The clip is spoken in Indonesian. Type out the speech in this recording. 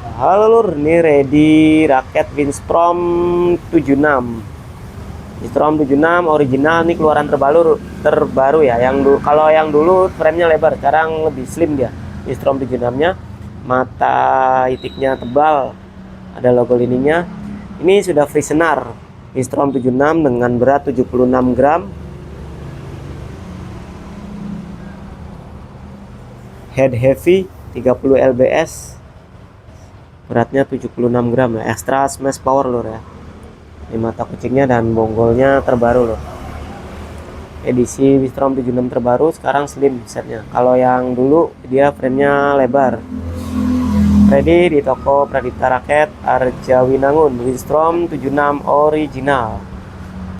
Halo lur, ini ready raket Winstrom 76. Winstrom 76 original, ini keluaran terbaru ya. Kalau yang dulu framenya lebar, sekarang lebih slim dia. Winstrom 76-nya, mata itiknya tebal, ada logo lininya. Ini sudah free senar. Winstrom 76 dengan berat 76 gram. Head heavy 30 lbs. Beratnya 76 gram ya, extra smash power lur ya. Ini mata kucingnya dan bonggolnya terbaru loh. Edisi Winstrom 76 terbaru sekarang slim setnya. Kalau yang dulu dia framenya lebar. Ready di toko Pradipta Raket Arjawinangun, Winstrom 76 original.